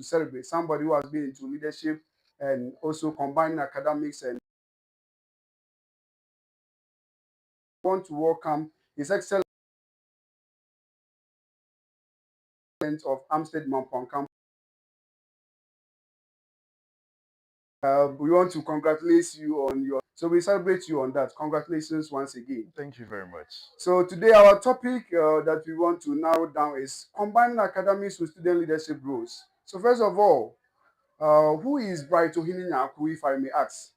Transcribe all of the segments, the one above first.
to celebrate somebody who has been into leadership and also combining academics, and want to welcome His Excellency of Amstead Mampong Campus. We want to congratulate you on your, so we celebrate you on that. Congratulations once again. Thank you very much. So today our topic that we want to narrow down is combining academics with student leadership roles. So first of all, who is Bright Ohene Nyarko, if I may ask?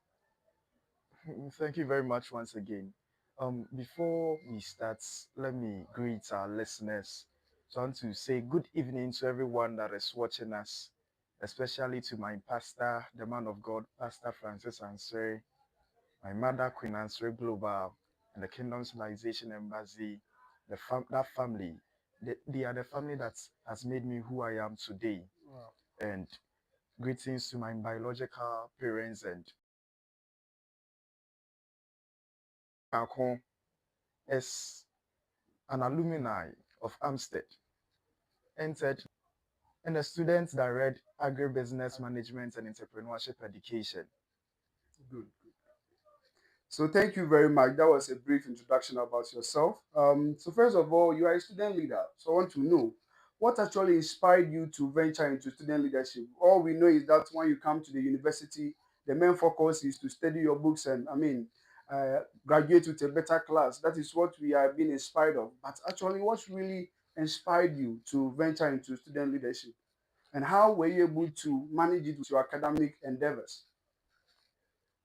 Thank you very much once again. Before we start, let me greet our listeners. So I want to say good evening to everyone that is watching us, especially to my pastor, the man of God, Pastor Francis Ansari, my mother, Queen Ansari Global, and the Kingdom Civilization Embassy, that family. They are the family that has made me who I am today. Wow. And greetings to my biological parents and Nyarko as an alumni of Amstead, entered and a student that read agribusiness management and entrepreneurship education. Good. So thank you very much. That was a brief introduction about yourself. So first of all, you are a student leader. So I want to know what actually inspired you to venture into student leadership. All we know is that when you come to the university, the main focus is to study your books and graduate with a better class. That is what we are being inspired of. But actually, what really inspired you to venture into student leadership, and how were you able to manage it with your academic endeavors?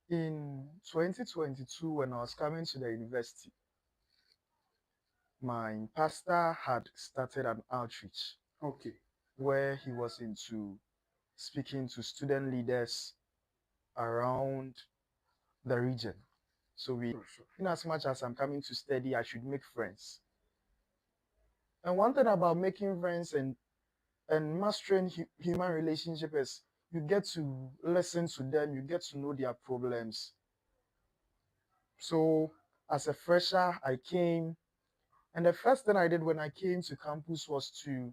In 2022, when I was coming to the university, my pastor had started an outreach Okay. where he was into speaking to student leaders around the region. So Sure. in as much as I'm coming to study, I should make friends. And one thing about making friends and mastering human relationship is you get to listen to them, you get to know their problems. So as a fresher, I came, and the first thing I did when I came to campus was to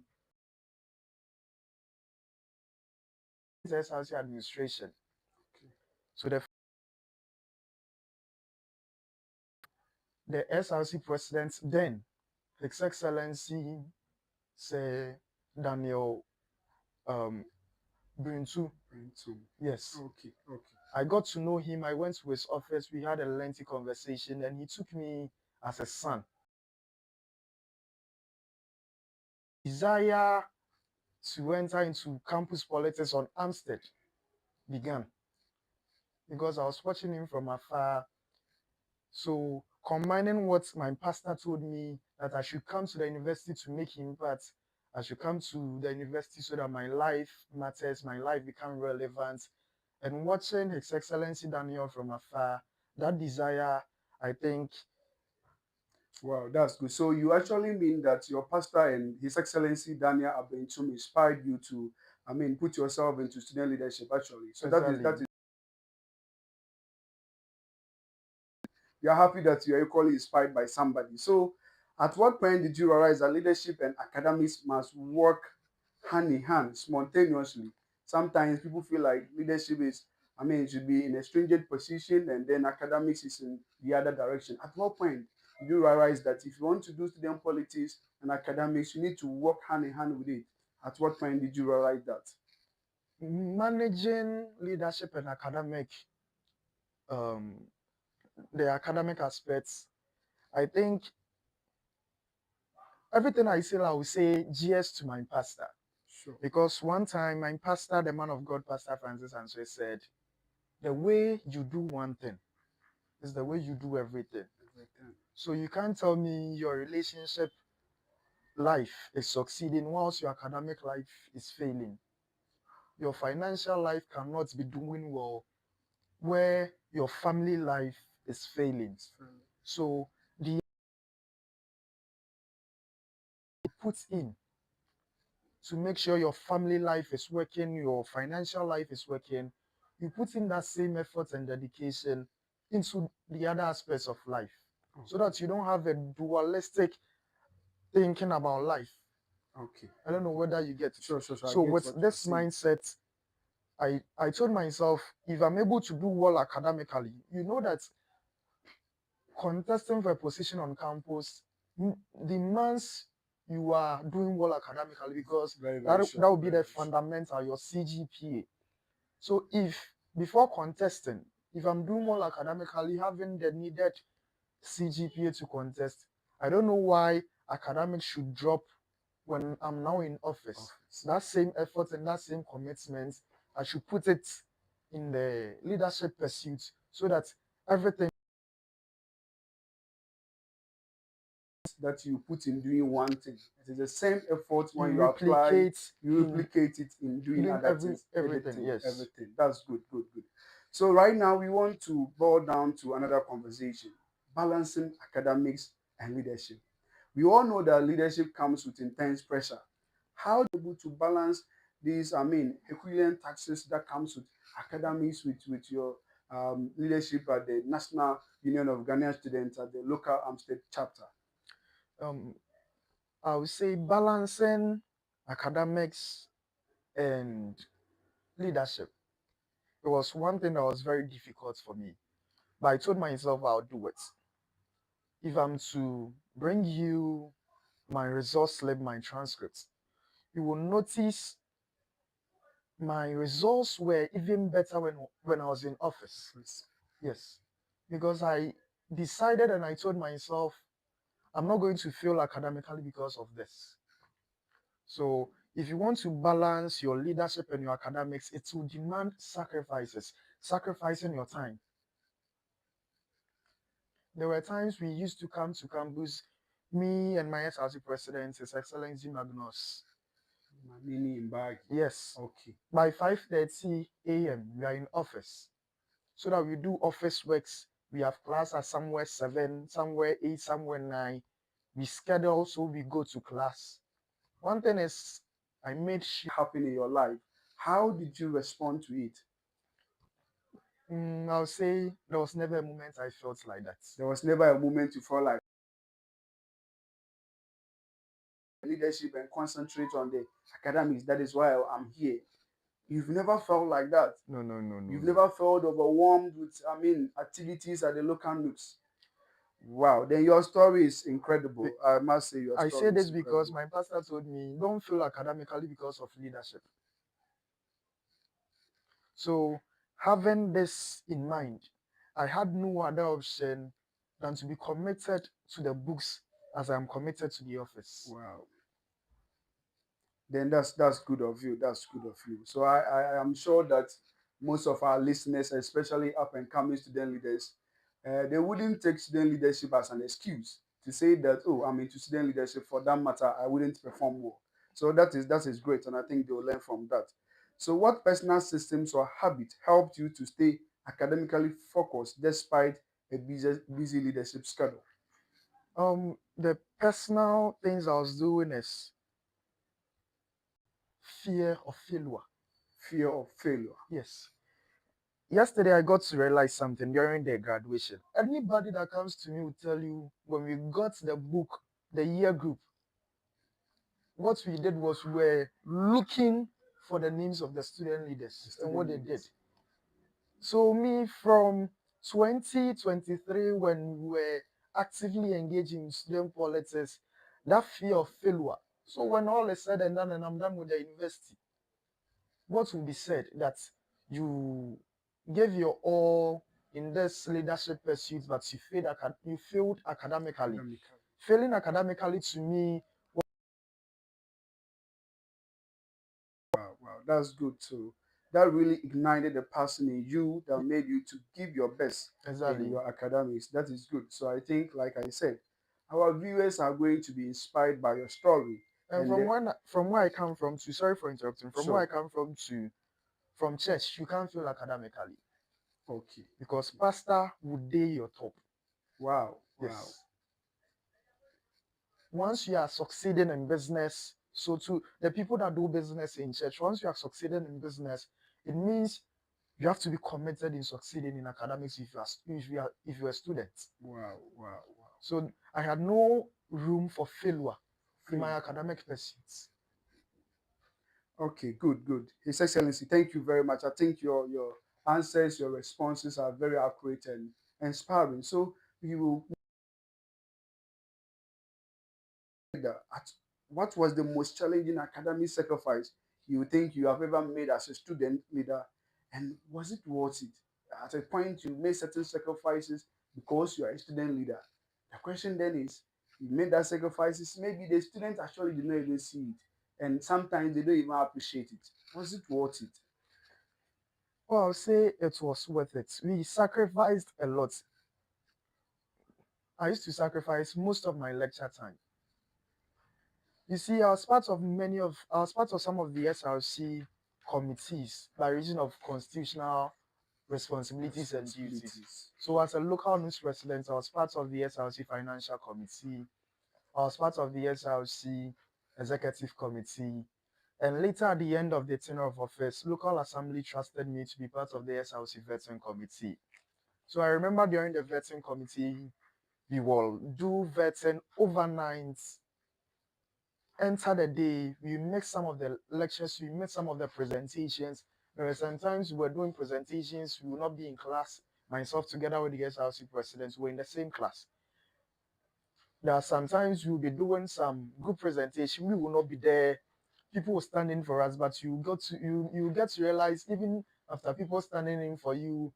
SRC administration. Okay. So the SRC president then, His Excellency Sir Daniel um, Brintu. Yes. Okay. Okay. I got to know him. I went to his office. We had a lengthy conversation, and he took me as a son. Desire to enter into campus politics on Amstead began because I was watching him from afar. So combining what my pastor told me that I should come to the university to make impact, I should come to the university so that my life matters, my life become relevant, and watching His Excellency Daniel from afar, that desire, I think. Wow, that's good. So you actually mean that your pastor and His Excellency Daniel Abentum inspired you to, put yourself into student leadership actually. So that is Exactly. you're happy that you're equally inspired by somebody. So at what point did you realize that leadership and academics must work hand in hand spontaneously? Sometimes people feel like leadership is, it should be in a stringent position and then academics is in the other direction. At what point did you realize that if you want to do student politics and academics, you need to work hand in hand with it? At what point did you realize that? Managing leadership and um, the academic aspects, I think everything I say, I will say GS to my pastor. Sure. Because one time, my pastor, the man of God, Pastor Francis Answe, said, the way you do one thing is the way you do everything. So you can't tell me your relationship life is succeeding whilst your academic life is failing. Your financial life cannot be doing well where your family life is failing. So the put in to make sure your family life is working, your financial life is working, you put in that same effort and dedication into the other aspects of life so that you don't have a dualistic thinking about life. Okay. I don't know Okay. whether you get it. Sure, sure, sure. I So get with what you are this saying. mindset, I told myself, if I'm able to do well academically, you know that contesting for a position on campus demands you are doing well academically, because Very, that very sure. that will be Very, the very sure. fundamental, your CGPA. So if before contesting, if I'm doing well academically, having the needed CGPA to contest, I don't know why academics should drop when I'm now in office. Office. That same effort and that same commitment, I should put it in the leadership pursuit, so that everything That you put in doing one thing. It is the same effort you when you apply, replicate you in replicate it in doing doing other things, everything. editing, Yes. everything. That's good, good, good. So right now we want to boil down to another conversation, balancing academics and leadership. We all know that leadership comes with intense pressure. How do you able to balance these, I mean, equivalent taxes that comes with academics, with your leadership at the National Union of Ghanaian Students at the local state chapter? um I would say balancing academics and leadership, it was one thing that was very difficult for me, but I told myself I'll do it. If I'm to bring you my results slip, my transcripts, you will notice my results were even better when I was in office. Yes, because I decided and I told myself I'm not going to fail academically because of this. So if you want to balance your leadership and your academics, it will demand sacrifices, sacrificing your time. There were times we used to come to campus, me and my SRC president, His Excellency Magnus. Mamini Imbagi. Yes, Okay. by 5:30 a.m. we are in office, so that we do office works. We have class at somewhere 7, somewhere 8, somewhere 9. We schedule, so we go to class. One thing is, I made sure. Happen in your life. How did you respond to it? I'll say there was never a moment I felt like that. There was never a moment you felt like leadership and concentrate on the academics. That is why I'm here. You've never felt like that. No, no, no, no, You've no. never felt overwhelmed with, I mean, activities at the local nooks. Wow. Then your story is incredible. I must say your I say story is this because incredible. my pastor told me, don't feel academically because of leadership. So, having this in mind, I had no other option than to be committed to the books as I'm committed to the office. Wow. Then that's good of you. That's good of you. So I am sure that most of our listeners, especially up and coming student leaders, they wouldn't take student leadership as an excuse to say that, oh, I'm into student leadership, for that matter I wouldn't perform well. So that is great, and I think they'll learn from that. So what personal systems or habits helped you to stay academically focused despite a busy leadership schedule? The personal things I was doing is fear of failure. Fear of failure. Yes. Yesterday, I got to realize something during the graduation. Anybody that comes to me will tell you when we got the book, the year group, what we did was we were looking for the names of the student The leaders and what student they did. leaders. So, me from 2023, when we were actively engaged in student politics, that fear of failure. So, when all is said and done and I'm done with the university, what will be said that you gave your all in this leadership pursuit, but you failed academically. Academically. Failing academically to me, Wow, wow, that's good too. That really ignited the passion in you that made you to give your best in exactly. your academics. That is good. So I think, like I said, our viewers are going to be inspired by your story. And And they, from where I come from to, sorry for interrupting, from where sure, I come from to, from church, you can't fail academically, okay, because okay. pastor would day your top. Wow, wow, Yes. Once you are succeeding in business, so to the people that do business in church, once you are succeeding in business, it means you have to be committed in succeeding in academics if you are a student. wow, wow, wow. So I had no room for failure. in my academic pursuits. Okay, good, good. His Excellency, thank you very much. I think your answers, your responses are very accurate and inspiring. So we will at what was the most challenging academic sacrifice you think you have ever made as a student leader, and was it worth it? At a point, you made certain sacrifices because you are a student leader. The question then is, you made that sacrifices. Maybe the students actually did not even see it, and sometimes they don't even appreciate it. Was it worth it? Well, I'll say it was worth it. We sacrificed a lot. I used to sacrifice most of my lecture time. You see, I was part of some of the SRC committees by reason of constitutional responsibilities and duties. Responsibilities. So as a local news president, I was part of the SRC Financial Committee. I was part of the SRC Executive Committee. And later at the end of the tenure of office, local assembly trusted me to be part of the SRC Vetting Committee. So I remember during the vetting committee, we will do vetting overnight, enter the day, we make some of the lectures, we make some of the presentations. There were sometimes we were doing presentations, we will not be in class. Myself together with the SRC presidents were in the same class. There are sometimes we'll be doing some good presentation, we will not be there. People will stand in for us, but you get to realize even after people standing in for you,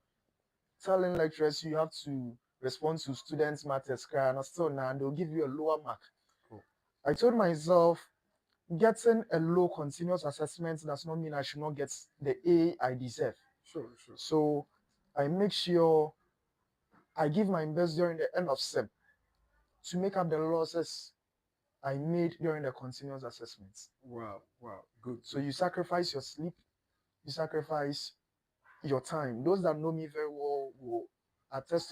telling lecturers you have to respond to students' matters, and still now they'll give you a lower mark. Oh, I told myself getting a low continuous assessment does not mean I should not get the A I deserve. sure, sure. So I make sure I give my best during the end of SEM to make up the losses I made during the continuous assessments. Wow, wow, good, So good. you sacrifice your sleep, you sacrifice your time. Those that know me very well will attest to